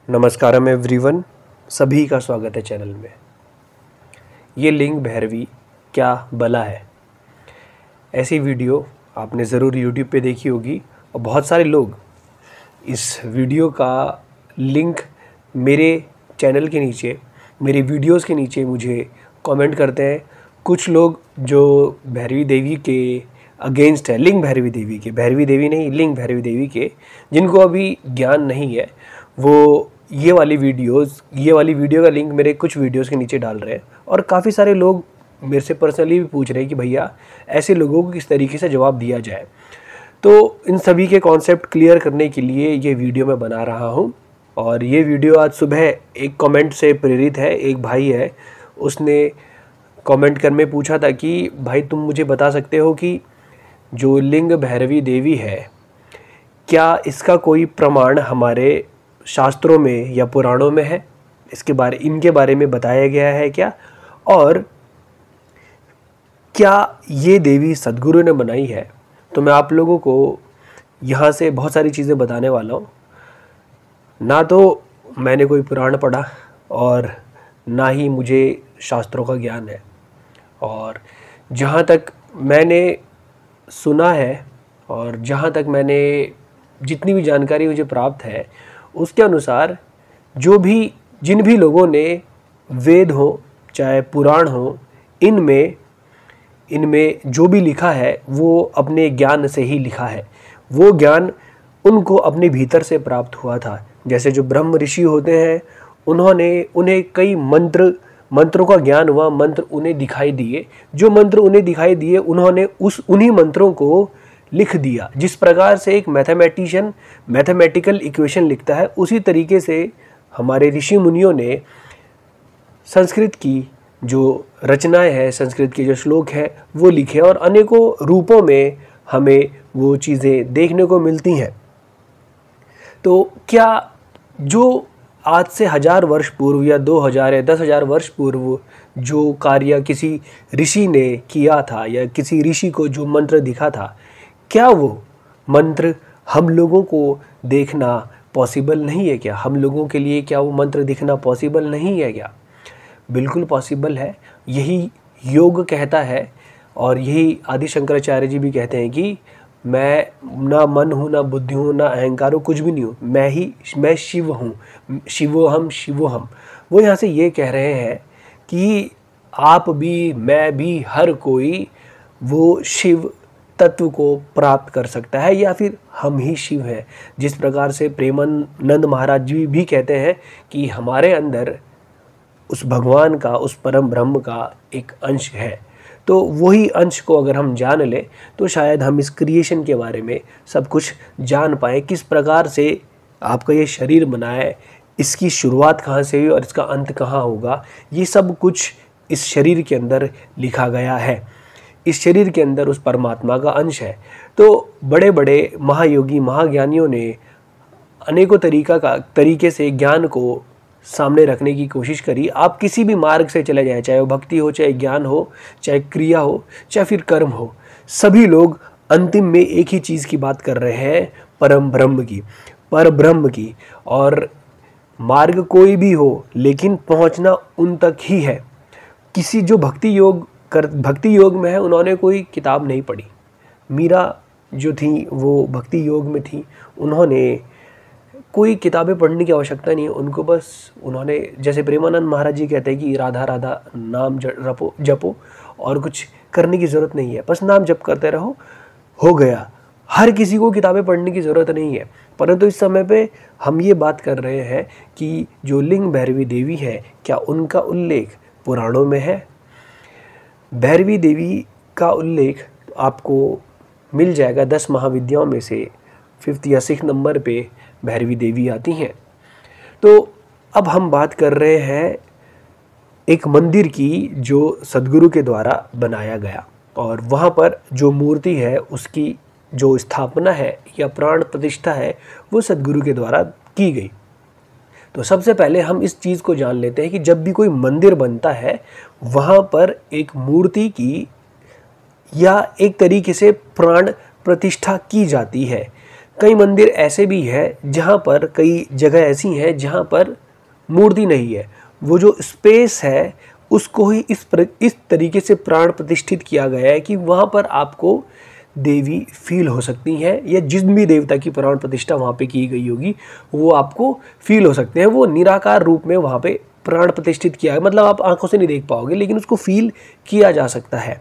नमस्कारम everyone, सभी का स्वागत है चैनल में। ये लिंग भैरवी क्या बला है, ऐसी वीडियो आपने ज़रूर YouTube पे देखी होगी और बहुत सारे लोग इस वीडियो का लिंक मेरे चैनल के नीचे, मेरे वीडियोस के नीचे मुझे कमेंट करते हैं। कुछ लोग जो भैरवी देवी के अगेंस्ट है, लिंग भैरवी देवी के, भैरवी देवी नहीं लिंग भैरवी देवी के, जिनको अभी ज्ञान नहीं है, वो ये वाली वीडियो का लिंक मेरे कुछ वीडियोस के नीचे डाल रहे हैं। और काफ़ी सारे लोग मेरे से पर्सनली भी पूछ रहे हैं कि भैया ऐसे लोगों को किस तरीके से जवाब दिया जाए। तो इन सभी के कॉन्सेप्ट क्लियर करने के लिए ये वीडियो मैं बना रहा हूँ। और ये वीडियो आज सुबह एक कमेंट से प्रेरित है। एक भाई है, उसने कमेंट कर में पूछा था कि भाई तुम मुझे बता सकते हो कि जो लिंग भैरवी देवी है, क्या इसका कोई प्रमाण हमारे शास्त्रों में या पुराणों में है? इनके बारे में बताया गया है क्या? और क्या ये देवी सद्गुरु ने बनाई है? तो मैं आप लोगों को यहाँ से बहुत सारी चीज़ें बताने वाला हूँ। ना तो मैंने कोई पुराण पढ़ा और ना ही मुझे शास्त्रों का ज्ञान है। और जहाँ तक मैंने सुना है और जहाँ तक मैंने जितनी भी जानकारी मुझे प्राप्त है, उसके अनुसार जिन भी लोगों ने वेद हो चाहे पुराण हो, इनमें जो भी लिखा है वो अपने ज्ञान से ही लिखा है। वो ज्ञान उनको अपने भीतर से प्राप्त हुआ था। जैसे जो ब्रह्म ऋषि होते हैं, उन्हें कई मंत्रों का ज्ञान हुआ, मंत्र उन्हें दिखाई दिए। जो मंत्र उन्हें दिखाई दिए, उन्होंने उन्हीं मंत्रों को लिख दिया। जिस प्रकार से एक मैथमेटिशियन मैथमेटिकल इक्वेशन लिखता है, उसी तरीके से हमारे ऋषि मुनियों ने संस्कृत की जो रचनाएं हैं, संस्कृत के जो श्लोक हैं, वो लिखे और अनेकों रूपों में हमें वो चीज़ें देखने को मिलती हैं। तो क्या जो आज से 1000 वर्ष पूर्व या 2000 या 10,000 वर्ष पूर्व जो कार्य किसी ऋषि ने किया था या किसी ऋषि को जो मंत्र दिखा था, क्या वो मंत्र हम लोगों को देखना पॉसिबल नहीं है क्या? हम लोगों के लिए क्या वो मंत्र दिखना पॉसिबल नहीं है क्या? बिल्कुल पॉसिबल है। यही योग कहता है और यही आदि शंकराचार्य जी भी कहते हैं कि मैं ना मन हूँ, ना बुद्धि हूँ, ना अहंकार हूँ, कुछ भी नहीं हूँ, मैं शिव हूँ, शिवोहम। वो यहाँ से ये कह रहे हैं कि आप भी, मैं भी, हर कोई वो शिव तत्व को प्राप्त कर सकता है या फिर हम ही शिव हैं। जिस प्रकार से प्रेमानंद महाराज जी भी कहते हैं कि हमारे अंदर उस भगवान का, उस परम ब्रह्म का एक अंश है। तो वही अंश को अगर हम जान लें तो शायद हम इस क्रिएशन के बारे में सब कुछ जान पाएँ। किस प्रकार से आपका ये शरीर बना है, इसकी शुरुआत कहाँ से हुई और इसका अंत कहाँ होगा, ये सब कुछ इस शरीर के अंदर लिखा गया है। इस शरीर के अंदर उस परमात्मा का अंश है। तो बड़े बड़े महायोगी, महाज्ञानियों ने अनेकों तरीके से ज्ञान को सामने रखने की कोशिश करी। आप किसी भी मार्ग से चले जाएं, चाहे वो भक्ति हो, चाहे ज्ञान हो, चाहे क्रिया हो, चाहे फिर कर्म हो, सभी लोग अंतिम में एक ही चीज़ की बात कर रहे हैं, परम ब्रह्म की। और मार्ग कोई भी हो, लेकिन पहुंचना उन तक ही है। किसी जो भक्ति योग में है, उन्होंने कोई किताब नहीं पढ़ी। मीरा जो थी वो भक्ति योग में थी, उन्होंने कोई किताबें पढ़ने की आवश्यकता नहीं है उनको। बस उन्होंने, जैसे प्रेमानंद महाराज जी कहते हैं कि राधा राधा नाम जपो और कुछ करने की ज़रूरत नहीं है, बस नाम जप करते रहो, हो गया। हर किसी को किताबें पढ़ने की ज़रूरत नहीं है। परंतु इस समय पे हम ये बात कर रहे हैं कि जो लिंग भैरवी देवी है, क्या उनका उल्लेख पुराणों में है? भैरवी देवी का उल्लेख आपको मिल जाएगा 10 महाविद्याओं में से 5th या 6th नंबर पे भैरवी देवी आती हैं। तो अब हम बात कर रहे हैं एक मंदिर की जो सद्गुरु के द्वारा बनाया गया, और वहाँ पर जो मूर्ति है उसकी जो स्थापना है या प्राण प्रतिष्ठा है वो सद्गुरु के द्वारा की गई। तो सबसे पहले हम इस चीज़ को जान लेते हैं कि जब भी कोई मंदिर बनता है, वहाँ पर एक मूर्ति की या एक तरीके से प्राण प्रतिष्ठा की जाती है। कई मंदिर ऐसे भी हैं जहाँ पर, कई जगह ऐसी हैं जहाँ पर मूर्ति नहीं है, वो जो स्पेस है उसको ही इस तरीके से प्राण प्रतिष्ठित किया गया है कि वहाँ पर आपको देवी फील हो सकती हैं, या जिस भी देवता की प्राण प्रतिष्ठा वहाँ पे की गई होगी वो आपको फील हो सकते हैं। वो निराकार रूप में वहाँ पे प्राण प्रतिष्ठित किया है, मतलब आप आंखों से नहीं देख पाओगे लेकिन उसको फील किया जा सकता है।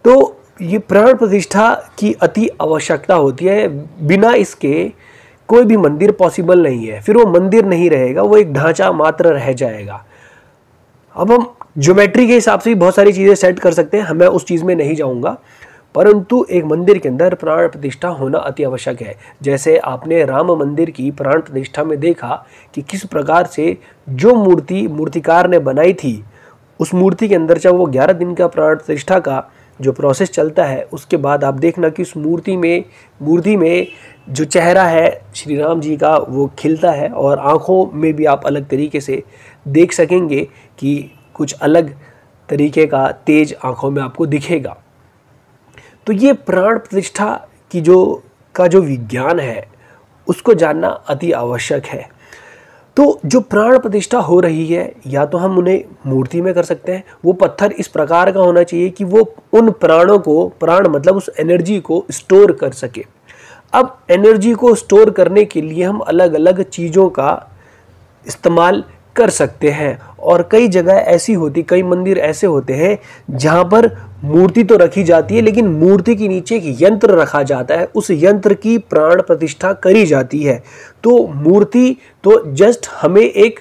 तो ये प्राण प्रतिष्ठा की अति आवश्यकता होती है, बिना इसके कोई भी मंदिर पॉसिबल नहीं है। फिर वो मंदिर नहीं रहेगा, वो एक ढांचा मात्र रह जाएगा। अब हम ज्योमेट्री के हिसाब से भी बहुत सारी चीज़ें सेट कर सकते हैं, मैं उस चीज़ में नहीं जाऊंगा, परंतु एक मंदिर के अंदर प्राण प्रतिष्ठा होना अति आवश्यक है। जैसे आपने राम मंदिर की प्राण प्रतिष्ठा में देखा कि किस प्रकार से जो मूर्ति मूर्तिकार ने बनाई थी, उस मूर्ति के अंदर जब वो 11 दिन का प्राण प्रतिष्ठा का जो प्रोसेस चलता है, उसके बाद आप देखना कि उस मूर्ति में जो चेहरा है श्री राम जी का वो खिलता है, और आँखों में भी आप अलग तरीके से देख सकेंगे कि कुछ अलग तरीके का तेज आँखों में आपको दिखेगा। तो ये प्राण प्रतिष्ठा की जो विज्ञान है उसको जानना अति आवश्यक है। तो जो प्राण प्रतिष्ठा हो रही है, या तो हम उन्हें मूर्ति में कर सकते हैं, वो पत्थर इस प्रकार का होना चाहिए कि वो उन प्राणों को, प्राण मतलब उस एनर्जी को स्टोर कर सके। अब एनर्जी को स्टोर करने के लिए हम अलग अलग चीज़ों का इस्तेमाल कर सकते हैं, और कई जगह ऐसी होती, कई मंदिर ऐसे होते हैं जहाँ पर मूर्ति तो रखी जाती है लेकिन मूर्ति के नीचे एक यंत्र रखा जाता है, उस यंत्र की प्राण प्रतिष्ठा करी जाती है। तो मूर्ति तो जस्ट हमें एक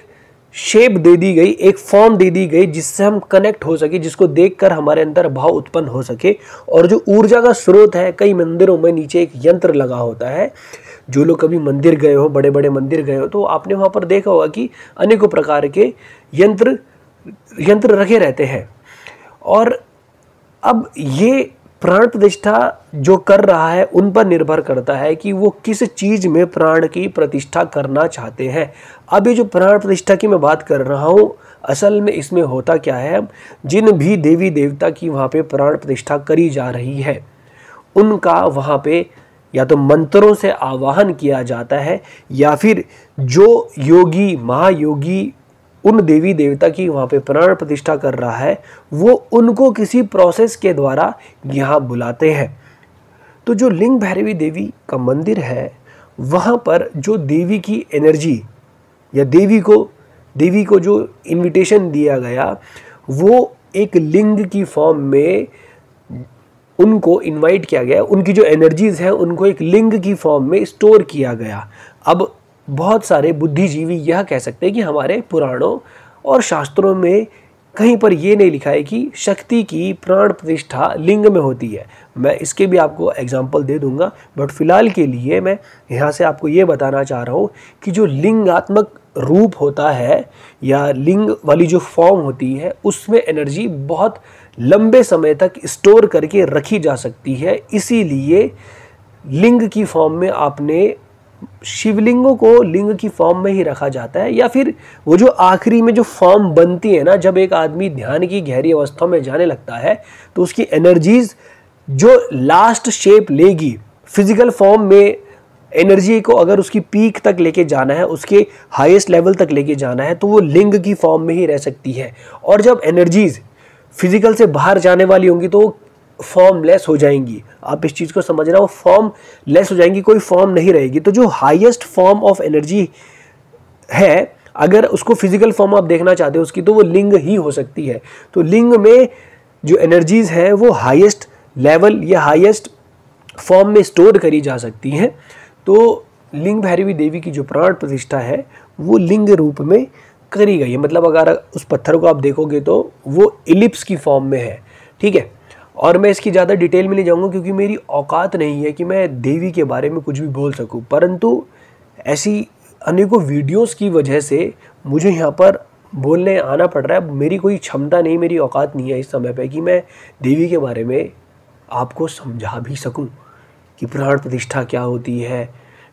शेप दे दी गई, एक फॉर्म दे दी गई जिससे हम कनेक्ट हो सके, जिसको देखकर हमारे अंदर भाव उत्पन्न हो सके। और जो ऊर्जा का स्रोत है, कई मंदिरों में नीचे एक यंत्र लगा होता है। जो लोग कभी मंदिर गए हो, बड़े बड़े मंदिर गए हो, तो आपने वहाँ पर देखा होगा कि अनेकों प्रकार के यंत्र रखे रहते हैं। और अब ये प्राण प्रतिष्ठा जो कर रहा है उन पर निर्भर करता है कि वो किस चीज़ में प्राण की प्रतिष्ठा करना चाहते हैं। अब ये जो प्राण प्रतिष्ठा की मैं बात कर रहा हूँ, असल में इसमें होता क्या है, जिन भी देवी देवता की वहाँ पे प्राण प्रतिष्ठा करी जा रही है उनका वहाँ पे या तो मंत्रों से आवाहन किया जाता है, या फिर जो योगी महायोगी उन देवी देवता की वहाँ पे प्राण प्रतिष्ठा कर रहा है वो उनको किसी प्रोसेस के द्वारा यहाँ बुलाते हैं। तो जो लिंग भैरवी देवी का मंदिर है, वहाँ पर जो देवी की एनर्जी या देवी को जो इनविटेशन दिया गया, वो एक लिंग की फॉर्म में उनको इनवाइट किया गया, उनकी जो एनर्जीज हैं उनको एक लिंग की फॉर्म में स्टोर किया गया। अब बहुत सारे बुद्धिजीवी यह कह सकते हैं कि हमारे पुराणों और शास्त्रों में कहीं पर ये नहीं लिखा है कि शक्ति की प्राण प्रतिष्ठा लिंग में होती है। मैं इसके भी आपको एग्जाम्पल दे दूंगा, बट फिलहाल के लिए मैं यहाँ से आपको ये बताना चाह रहा हूँ कि जो लिंगात्मक रूप होता है या लिंग वाली जो फॉर्म होती है, उसमें एनर्जी बहुत लंबे समय तक स्टोर करके रखी जा सकती है। इसीलिए लिंग की फॉर्म में आपने शिवलिंगों को लिंग की फॉर्म में ही रखा जाता है, या फिर वो जो आखिरी में जो फॉर्म बनती है ना, जब एक आदमी ध्यान की गहरी अवस्था में जाने लगता है तो उसकी एनर्जीज जो लास्ट शेप लेगी फिजिकल फॉर्म में, एनर्जी को अगर उसकी पीक तक लेके जाना है, उसके हाईएस्ट लेवल तक लेके जाना है, तो वो लिंग की फॉर्म में ही रह सकती है। और जब एनर्जीज फिजिकल से बाहर जाने वाली होंगी तो फॉर्मलेस हो जाएंगी। आप इस चीज़ को समझना, वो फॉर्मलेस हो जाएंगी, कोई फॉर्म नहीं रहेगी। तो जो हाईएस्ट फॉर्म ऑफ एनर्जी है, अगर उसको फिजिकल फॉर्म आप देखना चाहते हो उसकी, तो वो लिंग ही हो सकती है। तो लिंग में जो एनर्जीज हैं वो हाईएस्ट लेवल या हाईएस्ट फॉर्म में स्टोर करी जा सकती हैं। तो लिंग भैरवी देवी की जो प्राण प्रतिष्ठा है वो लिंग रूप में करी गई है। मतलब अगर उस पत्थर को आप देखोगे तो वो इलिप्स की फॉर्म में है, ठीक है। और मैं इसकी ज़्यादा डिटेल में नहीं जाऊँगा क्योंकि मेरी औकात नहीं है कि मैं देवी के बारे में कुछ भी बोल सकूँ, परंतु ऐसी अनेकों वीडियोस की वजह से मुझे यहाँ पर बोलने आना पड़ रहा है। मेरी कोई क्षमता नहीं, मेरी औकात नहीं है इस समय पे कि मैं देवी के बारे में आपको समझा भी सकूं कि प्राण प्रतिष्ठा क्या होती है।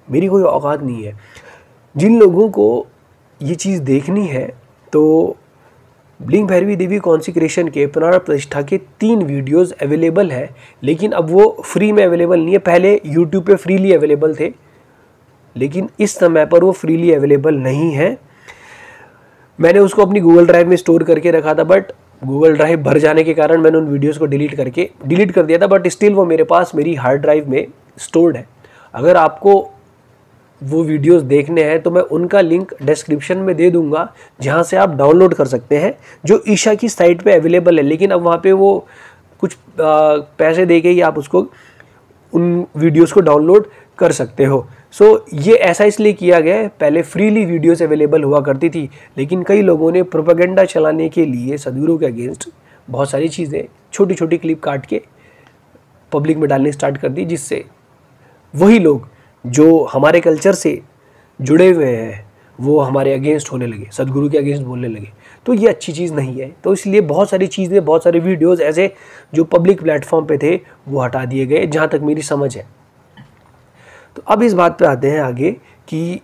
मेरी कोई औकात नहीं है। जिन लोगों को ये चीज़ देखनी है तो लिंग भैरवी देवी कॉन्सिक्रेशन के प्राण प्रतिष्ठा के 3 वीडियोस अवेलेबल हैं, लेकिन अब वो फ्री में अवेलेबल नहीं है। पहले यूट्यूब पे फ्रीली अवेलेबल थे, लेकिन इस समय पर वो फ्रीली अवेलेबल नहीं है। मैंने उसको अपनी गूगल ड्राइव में स्टोर करके रखा था, बट गूगल ड्राइव भर जाने के कारण मैंने उन वीडियोस को डिलीट कर दिया था, बट स्टिल वो मेरे पास मेरी हार्ड ड्राइव में स्टोर्ड है। अगर आपको वो वीडियोस देखने हैं तो मैं उनका लिंक डिस्क्रिप्शन में दे दूंगा, जहां से आप डाउनलोड कर सकते हैं, जो ईशा की साइट पे अवेलेबल है। लेकिन अब वहाँ पे वो कुछ पैसे दे के ही आप उसको उन वीडियोस को डाउनलोड कर सकते हो। सो ये ऐसा इसलिए किया गया है, पहले फ्रीली वीडियोस अवेलेबल हुआ करती थी, लेकिन कई लोगों ने प्रोपेगेंडा चलाने के लिए सदगुरु के अगेंस्ट बहुत सारी चीज़ें छोटी छोटी क्लिप काट के पब्लिक में डालनी स्टार्ट कर दी, जिससे वही लोग जो हमारे कल्चर से जुड़े हुए हैं वो हमारे अगेंस्ट होने लगे, सदगुरु के अगेंस्ट बोलने लगे। तो ये अच्छी चीज़ नहीं है। तो इसलिए बहुत सारी चीज़ें, बहुत सारे वीडियोस ऐसे जो पब्लिक प्लेटफॉर्म पे थे वो हटा दिए गए, जहाँ तक मेरी समझ है। तो अब इस बात पे आते हैं आगे कि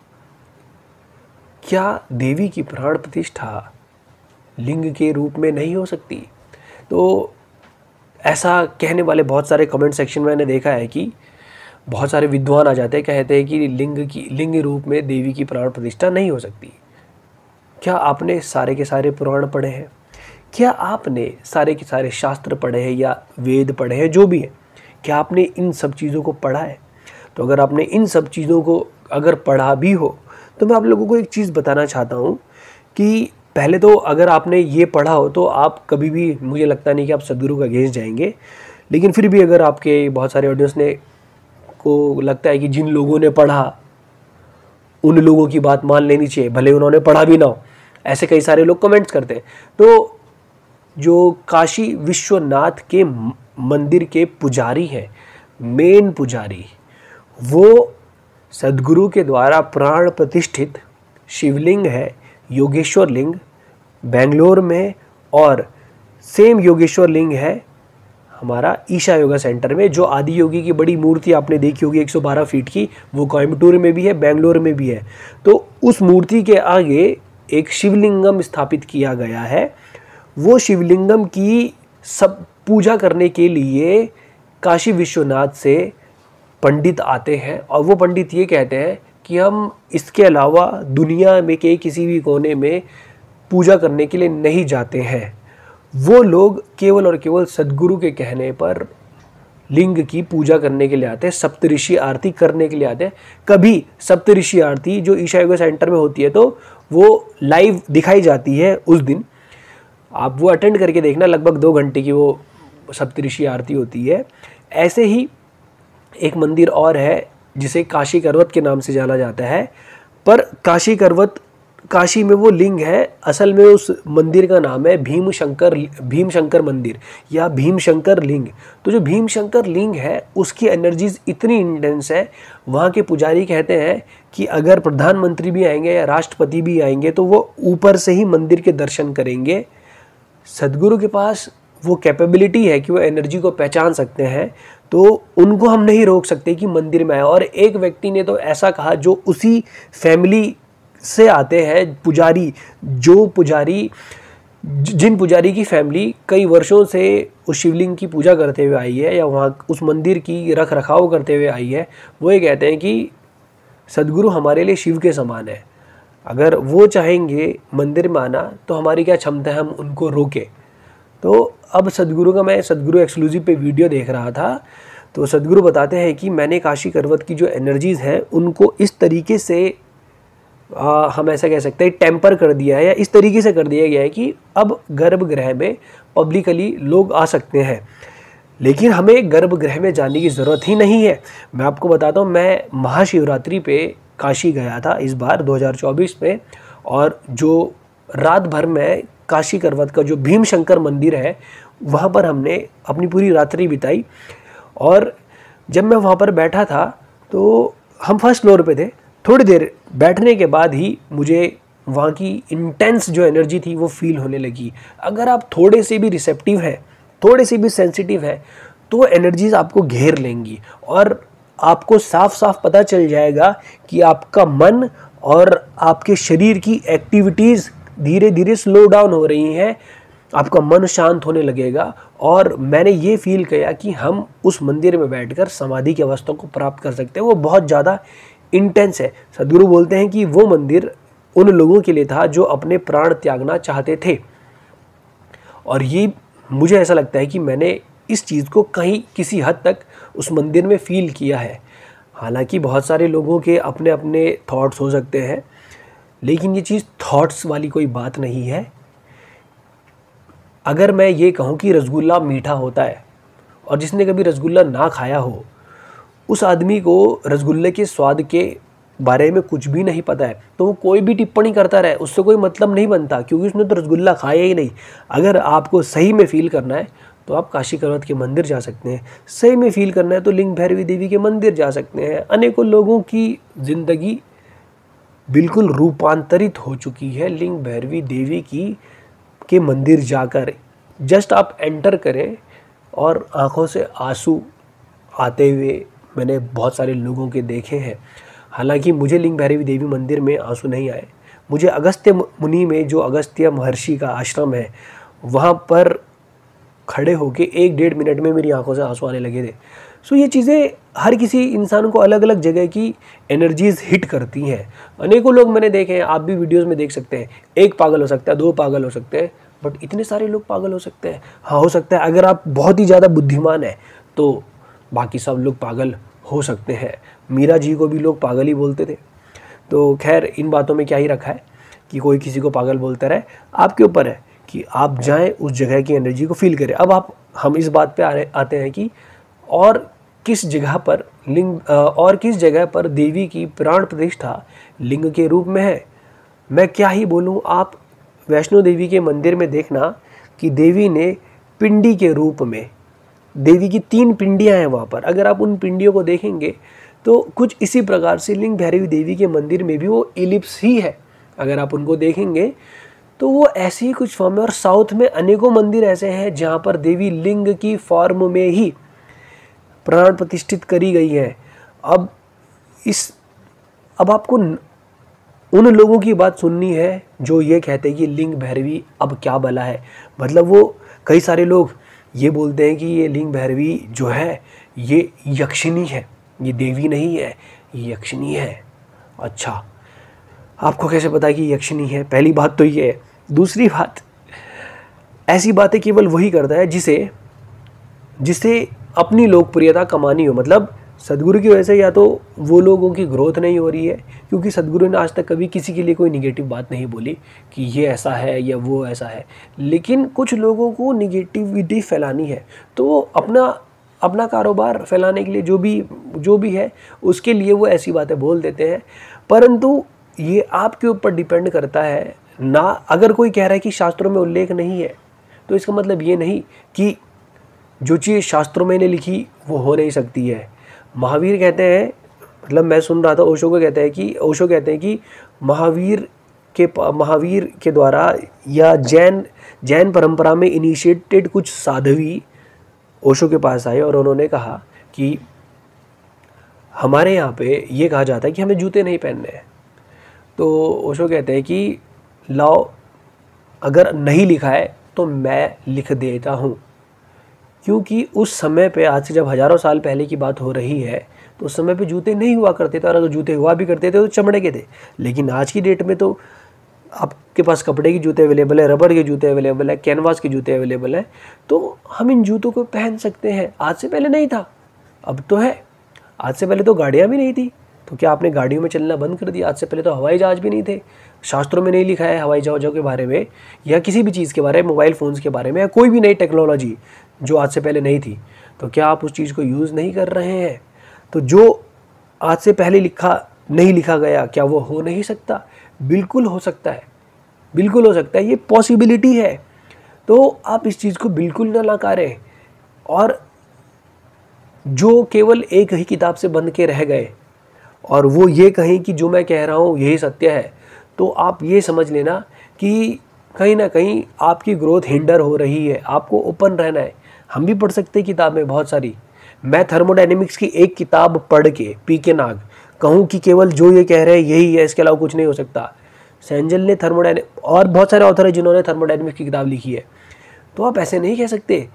क्या देवी की प्राण प्रतिष्ठा लिंग के रूप में नहीं हो सकती? तो ऐसा कहने वाले बहुत सारे कमेंट सेक्शन में मैंने देखा है कि बहुत सारे विद्वान आ जाते हैं, कहते हैं कि लिंग रूप में देवी की प्राण प्रतिष्ठा नहीं हो सकती। क्या आपने सारे के सारे पुराण पढ़े हैं? क्या आपने सारे के सारे शास्त्र पढ़े हैं या वेद पढ़े हैं, जो भी है? क्या आपने इन सब चीज़ों को पढ़ा है? तो अगर आपने इन सब चीज़ों को अगर पढ़ा भी हो तो मैं आप लोगों को एक चीज़ बताना चाहता हूँ कि पहले तो अगर आपने ये पढ़ा हो तो आप कभी भी, मुझे लगता नहीं कि आप सदगुरु के अगेंस्ट जाएंगे। लेकिन फिर भी अगर आपके बहुत सारे ऑडियंस ने को लगता है कि जिन लोगों ने पढ़ा उन लोगों की बात मान लेनी चाहिए, भले उन्होंने पढ़ा भी ना हो, ऐसे कई सारे लोग कमेंट्स करते हैं। तो जो काशी विश्वनाथ के मंदिर के पुजारी हैं, मेन पुजारी, वो सदगुरु के द्वारा प्राण प्रतिष्ठित शिवलिंग है योगेश्वर लिंग बेंगलोर में, और सेम योगेश्वर लिंग है हमारा ईशा योगा सेंटर में। जो आदि योगी की बड़ी मूर्ति आपने देखी होगी 112 फीट की, वो कोयम्बटूर में भी है, बेंगलोर में भी है। तो उस मूर्ति के आगे एक शिवलिंगम स्थापित किया गया है। वो शिवलिंगम की सब पूजा करने के लिए काशी विश्वनाथ से पंडित आते हैं, और वो पंडित ये कहते हैं कि हम इसके अलावा दुनिया में के किसी भी कोने में पूजा करने के लिए नहीं जाते हैं। वो लोग केवल और केवल सदगुरु के कहने पर लिंग की पूजा करने के लिए आते हैं, सप्तऋषि आरती करने के लिए आते हैं। कभी सप्तऋषि आरती जो ईशा योगा सेंटर में होती है तो वो लाइव दिखाई जाती है उस दिन, आप वो अटेंड करके देखना, लगभग 2 घंटे की वो सप्तऋषि आरती होती है। ऐसे ही एक मंदिर और है जिसे काशी करवत के नाम से जाना जाता है, पर काशी में वो लिंग है, असल में उस मंदिर का नाम है भीमशंकर मंदिर या भीमशंकर लिंग। तो जो भीमशंकर लिंग है उसकी एनर्जीज इतनी इंटेंस है, वहाँ के पुजारी कहते हैं कि अगर प्रधानमंत्री भी आएंगे या राष्ट्रपति भी आएंगे तो वो ऊपर से ही मंदिर के दर्शन करेंगे। सदगुरु के पास वो कैपेबिलिटी है कि वो एनर्जी को पहचान सकते हैं, तो उनको हम नहीं रोक सकते कि मंदिर में आए। और एक व्यक्ति ने तो ऐसा कहा जो उसी फैमिली से आते हैं, जिन पुजारी की फैमिली कई वर्षों से उस शिवलिंग की पूजा करते हुए आई है या वहाँ उस मंदिर की रख रखाव करते हुए आई है, वो ये कहते हैं कि सदगुरु हमारे लिए शिव के समान है। अगर वो चाहेंगे मंदिर में आना तो हमारी क्या क्षमता है हम उनको रोके। तो अब मैं सदगुरु एक्सक्लूसिव पे वीडियो देख रहा था, तो सदगुरु बताते हैं कि मैंने काशी करवत की जो एनर्जीज़ हैं उनको इस तरीके से हम ऐसा कह सकते हैं टेम्पर कर दिया है, या इस तरीके से कर दिया गया है कि अब गर्भगृह में पब्लिकली लोग आ सकते हैं। लेकिन हमें गर्भगृह में जाने की ज़रूरत ही नहीं है। मैं आपको बताता हूँ, मैं महाशिवरात्रि पे काशी गया था इस बार 2024 में, और जो रात भर में काशी करवत का जो भीमशंकर मंदिर है वहाँ पर हमने अपनी पूरी रात्रि बिताई। और जब मैं वहाँ पर बैठा था तो हम फर्स्ट फ्लोर पे थे। थोड़ी देर बैठने के बाद ही मुझे वहाँ की इंटेंस जो एनर्जी थी वो फील होने लगी। अगर आप थोड़े से भी रिसेप्टिव हैं, थोड़े से भी सेंसिटिव हैं, तो एनर्जीज आपको घेर लेंगी और आपको साफ साफ पता चल जाएगा कि आपका मन और आपके शरीर की एक्टिविटीज़ धीरे धीरे स्लो डाउन हो रही हैं, आपका मन शांत होने लगेगा। और मैंने ये फील किया कि हम उस मंदिर में बैठकर समाधि की अवस्था को प्राप्त कर सकते हैं। वो बहुत ज़्यादा इंटेंस है। सदगुरु बोलते हैं कि वो मंदिर उन लोगों के लिए था जो अपने प्राण त्यागना चाहते थे। और ये मुझे ऐसा लगता है कि मैंने इस चीज़ को कहीं किसी हद तक उस मंदिर में फील किया है। हालांकि बहुत सारे लोगों के अपने अपने थॉट्स हो सकते हैं, लेकिन ये चीज़ थॉट्स वाली कोई बात नहीं है। अगर मैं ये कहूँ कि रसगुल्ला मीठा होता है और जिसने कभी रसगुल्ला ना खाया हो, उस आदमी को रसगुल्ले के स्वाद के बारे में कुछ भी नहीं पता है, तो वो कोई भी टिप्पणी करता रहे, उससे कोई मतलब नहीं बनता, क्योंकि उसने तो रसगुल्ला खाया ही नहीं। अगर आपको सही में फील करना है तो आप काशी करवत के मंदिर जा सकते हैं, सही में फील करना है तो लिंग भैरवी देवी के मंदिर जा सकते हैं। अनेकों लोगों की ज़िंदगी बिल्कुल रूपांतरित हो चुकी है लिंग भैरवी देवी की के मंदिर जाकर। जस्ट आप एंटर करें और आंखों से आंसू आते हुए मैंने बहुत सारे लोगों के देखे हैं। हालांकि मुझे लिंग भैरवी देवी मंदिर में आंसू नहीं आए, मुझे अगस्त्य मुनि में जो अगस्त्य महर्षि का आश्रम है वहाँ पर खड़े होके 1-1.5 मिनट में मेरी आंखों से आंसू आने लगे थे। सो ये चीज़ें हर किसी इंसान को अलग अलग जगह की एनर्जीज हिट करती हैं। अनेकों लोग मैंने देखे हैं, आप भी वीडियोस में देख सकते हैं, एक पागल हो सकता है, 2 पागल हो सकते हैं, बट इतने सारे लोग पागल हो सकते हैं। हाँ, हो सकता है अगर आप बहुत ही ज़्यादा बुद्धिमान हैं तो बाकी सब लोग पागल हो सकते हैं। मीरा जी को भी लोग पागल ही बोलते थे। तो खैर, इन बातों में क्या ही रखा है कि कोई किसी को पागल बोलता रहे, आपके ऊपर है कि आप जाएं उस जगह की एनर्जी को फील करें। अब हम इस बात पे आते हैं कि और किस जगह पर देवी की प्राण प्रतिष्ठा लिंग के रूप में है। मैं क्या ही बोलूं, आप वैष्णो देवी के मंदिर में देखना कि देवी ने पिंडी के रूप में, देवी की 3 पिंडियां हैं वहाँ पर, अगर आप उन पिंडियों को देखेंगे तो कुछ इसी प्रकार से लिंग भैरवी देवी के मंदिर में भी वो इलिप्स ही है। अगर आप उनको देखेंगे तो वो ऐसे ही कुछ फॉर्म है। और साउथ में अनेकों मंदिर ऐसे हैं जहाँ पर देवी लिंग की फॉर्म में ही प्राण प्रतिष्ठित करी गई है। अब आपको उन लोगों की बात सुननी है जो ये कहते हैं कि लिंग भैरवी अब क्या भला है। मतलब वो कई सारे लोग ये बोलते हैं कि ये लिंग भैरवी जो है ये यक्षिणी है, ये देवी नहीं है, ये यक्षिणी है। अच्छा, आपको कैसे पता कि यक्षिणी है? पहली बात तो ये है। दूसरी बात, ऐसी बातें केवल वही करता है जिसे अपनी लोकप्रियता कमानी हो। मतलब सदगुरु की वजह से या तो वो लोगों की ग्रोथ नहीं हो रही है, क्योंकि सदगुरु ने आज तक कभी किसी के लिए कोई निगेटिव बात नहीं बोली कि ये ऐसा है या वो ऐसा है। लेकिन कुछ लोगों को निगेटिविटी फैलानी है, तो अपना कारोबार फैलाने के लिए जो भी है उसके लिए वो ऐसी बातें बोल देते हैं। परंतु ये आपके ऊपर डिपेंड करता है ना। अगर कोई कह रहा है कि शास्त्रों में उल्लेख नहीं है तो इसका मतलब ये नहीं कि जो चीज़ शास्त्रों में नहीं लिखी वो हो नहीं सकती है। महावीर कहते हैं, मतलब मैं सुन रहा था, ओशो कहते हैं कि महावीर के द्वारा या जैन परंपरा में इनिशिएटेड कुछ साध्वी ओशो के पास आए और उन्होंने कहा कि हमारे यहाँ पे ये कहा जाता है कि हमें जूते नहीं पहनने हैं। तो ओशो कहते हैं कि लाओ, अगर नहीं लिखा है तो मैं लिख देता हूँ। क्योंकि उस समय पे, आज से जब हज़ारों साल पहले की बात हो रही है, तो उस समय पे जूते नहीं हुआ करते थे, और अगर जूते हुआ भी करते थे तो चमड़े के थे। लेकिन आज की डेट में तो आपके पास कपड़े के जूते अवेलेबल है, रबर के जूते अवेलेबल है, कैनवास के जूते अवेलेबल है, तो हम इन जूतों को पहन सकते हैं। आज से पहले नहीं था, अब तो है। आज से पहले तो गाड़ियाँ भी नहीं थी, तो क्या आपने गाड़ियों में चलना बंद कर दिया? आज से पहले तो हवाई जहाज़ भी नहीं थे, शास्त्रों में नहीं लिखा है हवाई जहाज़ों के बारे में या किसी भी चीज़ के बारे में, मोबाइल फ़ोन्स के बारे में, या कोई भी नई टेक्नोलॉजी जो आज से पहले नहीं थी। तो क्या आप उस चीज़ को यूज़ नहीं कर रहे हैं? तो जो आज से पहले नहीं लिखा गया, क्या वो हो नहीं सकता? बिल्कुल हो सकता है, बिल्कुल हो सकता है, ये पॉसिबिलिटी है। तो आप इस चीज़ को बिल्कुल ना नकारें। और जो केवल एक ही किताब से बंध के रह गए और वो ये कहें कि जो मैं कह रहा हूँ यही सत्य है, तो आप ये समझ लेना कि कहीं ना कहीं आपकी ग्रोथ हिंडर हो रही है। आपको ओपन रहना है। हम भी पढ़ सकते हैं किताबें बहुत सारी। मैं थर्मोडायनेमिक्स की एक किताब पढ़ के पीके नाग कहूँ कि केवल जो ये कह रहे हैं यही है, इसके अलावा कुछ नहीं हो सकता। सेंजल ने और बहुत सारे ऑथर हैं जिन्होंने थर्मोडायनेमिक्स की किताब लिखी है। तो आप ऐसे नहीं कह सकते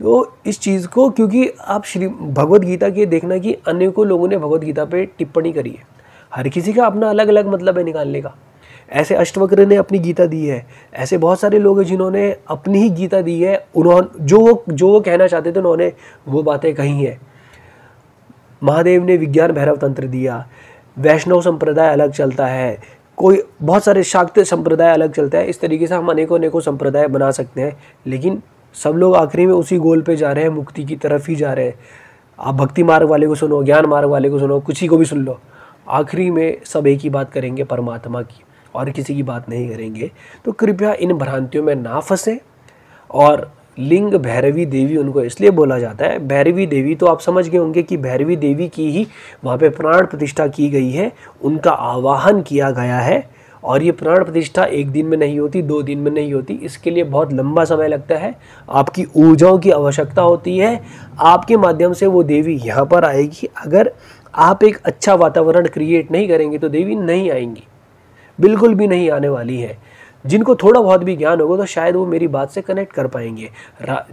तो इस चीज़ को, क्योंकि आप श्री भगवत गीता के देखना कि अनेकों लोगों ने भगवत गीता पे टिप्पणी करी है, हर किसी का अपना अलग अलग मतलब है निकालने का। ऐसे अष्टवक्र ने अपनी गीता दी है, ऐसे बहुत सारे लोग हैं जिन्होंने अपनी ही गीता दी है, उन्होंने जो वो कहना चाहते थे उन्होंने वो बातें कही हैं। महादेव ने विज्ञान भैरव तंत्र दिया, वैष्णव संप्रदाय अलग चलता है, कोई बहुत सारे शाक्त संप्रदाय अलग चलता है। इस तरीके से हम अनेकों संप्रदाय बना सकते हैं, लेकिन सब लोग आखिरी में उसी गोल पे जा रहे हैं, मुक्ति की तरफ ही जा रहे हैं। आप भक्ति मार्ग वाले को सुनो, ज्ञान मार्ग वाले को सुनो, किसी को भी सुन लो, आखिरी में सब एक ही बात करेंगे, परमात्मा की, और किसी की बात नहीं करेंगे। तो कृपया इन भ्रांतियों में ना फंसे। और लिंग भैरवी देवी उनको इसलिए बोला जाता है, भैरवी देवी तो आप समझ गए होंगे कि भैरवी देवी की ही वहाँ पे प्राण प्रतिष्ठा की गई है, उनका आवाहन किया गया है। और ये प्राण प्रतिष्ठा एक दिन में नहीं होती, 2 दिन में नहीं होती, इसके लिए बहुत लंबा समय लगता है, आपकी ऊर्जाओं की आवश्यकता होती है। आपके माध्यम से वो देवी यहाँ पर आएगी। अगर आप एक अच्छा वातावरण क्रिएट नहीं करेंगे तो देवी नहीं आएंगी, बिल्कुल भी नहीं आने वाली है। जिनको थोड़ा बहुत भी ज्ञान होगा तो शायद वो मेरी बात से कनेक्ट कर पाएंगे।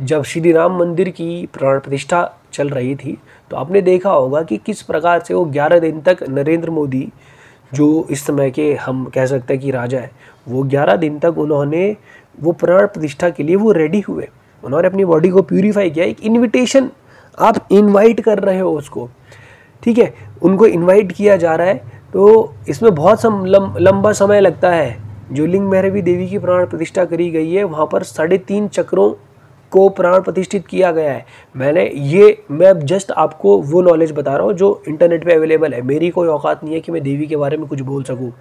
जब श्री राम मंदिर की प्राण प्रतिष्ठा चल रही थी तो आपने देखा होगा कि किस प्रकार से वो 11 दिन तक नरेंद्र मोदी, जो इस समय के हम कह सकते हैं कि राजा है, वो 11 दिन तक उन्होंने वो प्राण प्रतिष्ठा के लिए वो रेडी हुए, उन्होंने अपनी बॉडी को प्यूरीफाई किया। एक इन्विटेशन, आप इन्वाइट कर रहे हो उसको, ठीक है, उनको इन्वाइट किया जा रहा है। तो इसमें बहुत लंबा समय लगता है। जो लिंग भैरवी देवी की प्राण प्रतिष्ठा करी गई है वहाँ पर 3.5 चक्रों को प्राण प्रतिष्ठित किया गया है। मैं जस्ट आपको वो नॉलेज बता रहा हूँ जो इंटरनेट पे अवेलेबल है। मेरी कोई औकात नहीं है कि मैं देवी के बारे में कुछ बोल सकूँ,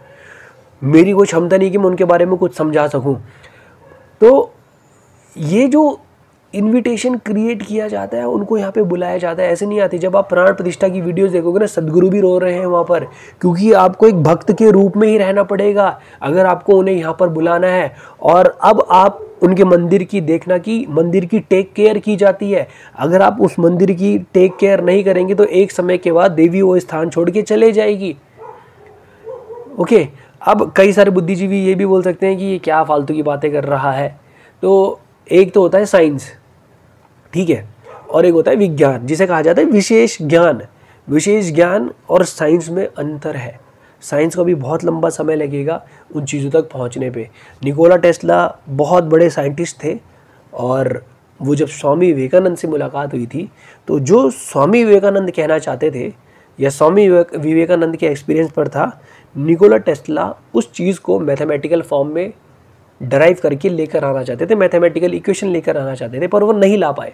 मेरी कोई क्षमता नहीं कि मैं उनके बारे में कुछ समझा सकूँ। तो ये जो इनविटेशन क्रिएट किया जाता है, उनको यहाँ पे बुलाया जाता है, ऐसे नहीं आती। जब आप प्राण प्रतिष्ठा की वीडियोस देखोगे ना, सदगुरु भी रो रहे हैं वहाँ पर, क्योंकि आपको एक भक्त के रूप में ही रहना पड़ेगा अगर आपको उन्हें यहाँ पर बुलाना है। और अब आप उनके मंदिर की देखना कि मंदिर की टेक केयर की जाती है। अगर आप उस मंदिर की टेक केयर नहीं करेंगे तो एक समय के बाद देवी वो स्थान छोड़ के चले जाएगी। ओके, अब कई सारे बुद्धिजीवी ये भी बोल सकते हैं कि ये क्या फालतू की बातें कर रहा है। तो एक तो होता है साइंस, ठीक है, और एक होता है विज्ञान, जिसे कहा जाता है विशेष ज्ञान। विशेष ज्ञान और साइंस में अंतर है। साइंस को भी बहुत लंबा समय लगेगा उन चीज़ों तक पहुंचने पे। निकोला टेस्ला बहुत बड़े साइंटिस्ट थे, और वो जब स्वामी विवेकानंद से मुलाकात हुई थी तो जो स्वामी विवेकानंद कहना चाहते थे या स्वामी विवेकानंद के एक्सपीरियंस पर था, निकोला टेस्ला उस चीज़ को मैथमेटिकल फॉर्म में डराइव करके लेकर आना चाहते थे, मैथमेटिकल इक्वेशन लेकर आना चाहते थे, पर वो नहीं ला पाए।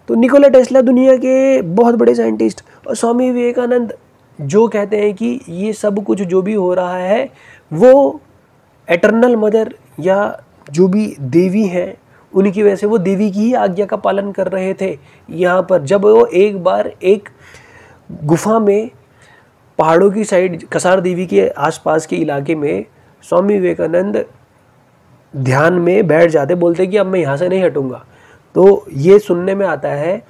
तो निकोला टेस्ला दुनिया के बहुत बड़े साइंटिस्ट, और स्वामी विवेकानंद जो कहते हैं कि ये सब कुछ जो भी हो रहा है वो एटर्नल मदर या जो भी देवी हैं उनकी वजह से, वो देवी की ही आज्ञा का पालन कर रहे थे। यहाँ पर जब वो एक बार एक गुफा में पहाड़ों की साइड कसार देवी के आसपास के इलाके में स्वामी विवेकानंद ध्यान में बैठ जाते, बोलते कि अब मैं यहाँ से नहीं हटूंगा। तो ये सुनने में आता है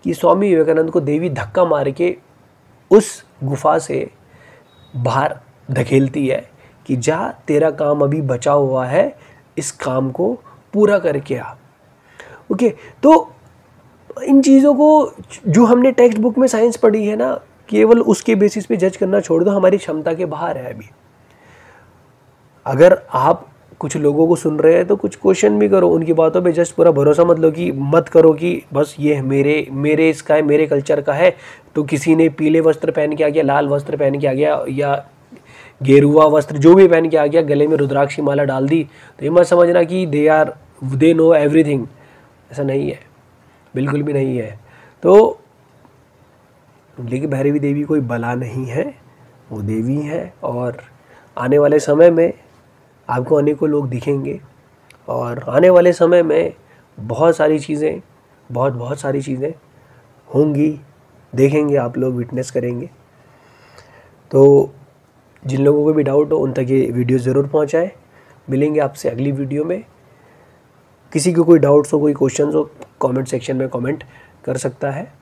कि स्वामी विवेकानंद को देवी धक्का मार के उस गुफा से बाहर धकेलती है कि जा, तेरा काम अभी बचा हुआ है, इस काम को पूरा करके आ। ओके, तो इन चीज़ों को जो हमने टेक्स्ट बुक में साइंस पढ़ी है ना, केवल उसके बेसिस पे जज करना छोड़ दो, हमारी क्षमता के बाहर है अभी। अगर आप कुछ लोगों को सुन रहे हैं तो कुछ क्वेश्चन भी करो उनकी बातों पे, जस्ट पूरा भरोसा मत करो कि बस ये मेरे इसका है, मेरे कल्चर का है, तो किसी ने पीले वस्त्र पहन के आ गया, लाल वस्त्र पहन के आ गया, या गेरुआ वस्त्र जो भी पहन के आ गया, गले में रुद्राक्षी माला डाल दी, तो ये मत समझना कि दे नो एवरीथिंग। ऐसा नहीं है, बिल्कुल भी नहीं है। तो लेकिन भैरवी देवी कोई बला नहीं है, वो देवी है, और आने वाले समय में आपको अनेकों लोग दिखेंगे, और आने वाले समय में बहुत सारी चीज़ें होंगी, देखेंगे, आप लोग विटनेस करेंगे। तो जिन लोगों को भी डाउट हो उन तक ये वीडियो ज़रूर पहुंचाएं। मिलेंगे आपसे अगली वीडियो में। किसी को कोई डाउट्स हो, कोई क्वेश्चंस हो, कमेंट सेक्शन में कमेंट कर सकता है।